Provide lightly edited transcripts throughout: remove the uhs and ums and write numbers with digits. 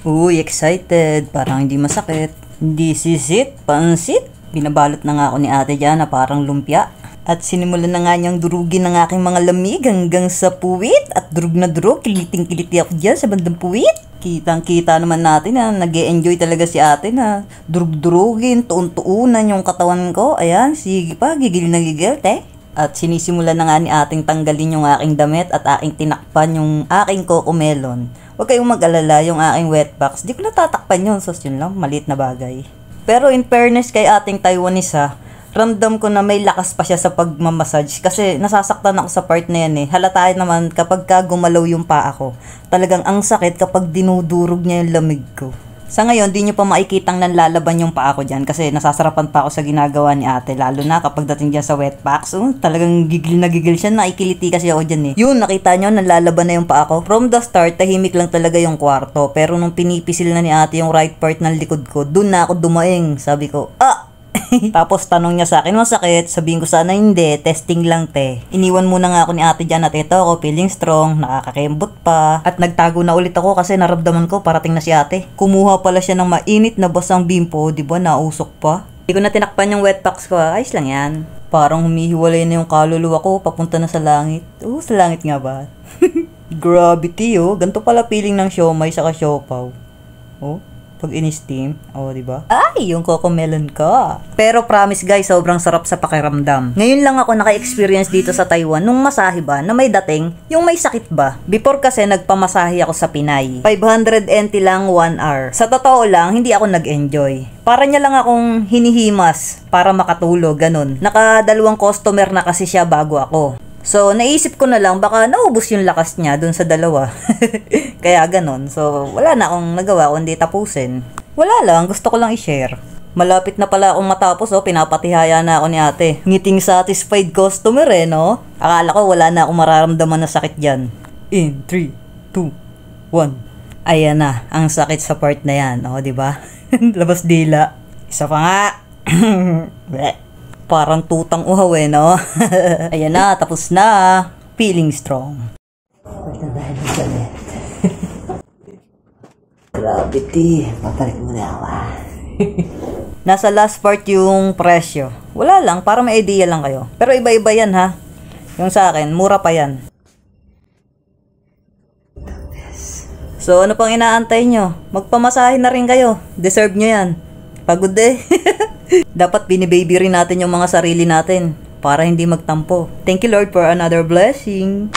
Uy, excited. Parang hindi masakit. Hindi sisit, pansit. Binabalot na nga ako ni ate dyan na parang lumpia. At sinimulan na nga niyang durugin ng aking mga lamig hanggang sa puwit. At durug na durug, kiliting-kiliti ako dyan sa bandang puwit. Kitang-kita naman natin na nag-e-enjoy talaga si ate na durug-durugin, tuun-tuunan yung katawan ko. Ayan, sige pa, gigil na gigil, te. At sinisimulan na nga ni ating tanggalin yung aking damit at aking tinakpan yung aking cocomelon. Huwag kayong mag-alala yung aking wet box. Di ko natatakpan yun, so yun lang, maliit na bagay. Pero in fairness kay ating Taiwanese ramdam ko na may lakas pa siya sa pagmamassage kasi nasasaktan ako sa part na yan eh. Halata naman kapag ka gumalaw yung paa ko. Talagang ang sakit kapag dinudurog niya yung lamig ko. Sa ngayon, di nyo pa makikitang nanlalaban yung paa ko dyan kasi nasasarapan pa ako sa ginagawa ni ate. Lalo na kapag dating dyan sa wet box. Talagang gigil na gigil siya. Nakikiliti kasi ako dyan eh. Yun, nakita nyo, nanlalaban na yung paa ko. From the start, tahimik lang talaga yung kwarto. Pero nung pinipisil na ni ate yung right part ng likod ko, dun na ako dumaing. Sabi ko, Tapos tanong niya sa akin, masakit? Sabihin ko sana hindi, testing lang te. Iniwan muna nga ako ni ate dyan at ito ako, feeling strong, nakakakembot pa. At nagtago na ulit ako kasi naramdaman ko parating na si ate. Kumuha pala siya ng mainit na basang bimpo, di ba nausok pa? Hindi ko na tinakpan yung wet box ko, ayos lang yan. Parang humihiwalay na yung kaluluwa ko, papunta na sa langit. Sa langit nga ba? Gravity ganito pala feeling ng siomay saka siopaw. Pag in-steam, diba? Ay, yung cocomelon ko. Pero promise guys, sobrang sarap sa pakiramdam. Ngayon lang ako naka-experience dito sa Taiwan nung masahe ba na may dating, yung may sakit ba. Before kasi nagpamasahe ako sa Pinay. 500 NT lang 1 hour. Sa totoo lang, hindi ako nag-enjoy. Para niya lang akong hinihimas para makatulog, ganun. Nakadalawang customer na kasi siya bago ako. So, naisip ko na lang, baka naubos yung lakas niya dun sa dalawa. Kaya ganon. So, wala na akong nagawa kundi tapusin. Wala lang, gusto ko lang i-share. Malapit na pala akong matapos, pinapatihaya na ako ni ate. Ngiting satisfied customer no? Akala ko wala na akong mararamdaman na sakit dyan. In 3, 2, 1. Ayan na, ang sakit sa part na yan, diba? Labas dila. Isa pa nga. Parang tutang uhaw no? Ayan na, tapos na. Feeling strong. Gravity. Papalik mo na ako. Nasa last part yung presyo. Wala lang, para may idea lang kayo. Pero iba-iba yan Yung sa akin, mura pa yan. So ano pang inaantay nyo? Magpamasahe na rin kayo. Deserve nyo yan. Pagod Dapat binibaby rin natin yung mga sarili natin para hindi magtampo. Thank you Lord for another blessing.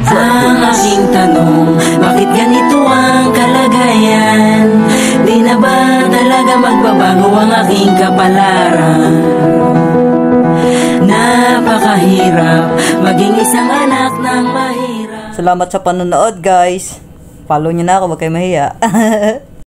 Ang aking tanong, bakit ganito ang kalagayan? Di na ba talaga magbabago ang aking kapalaran? Napakahirap maging isang anak ng mahirap. Salamat sa panonood guys. Follow nyo na ako, wag kayo mahiya.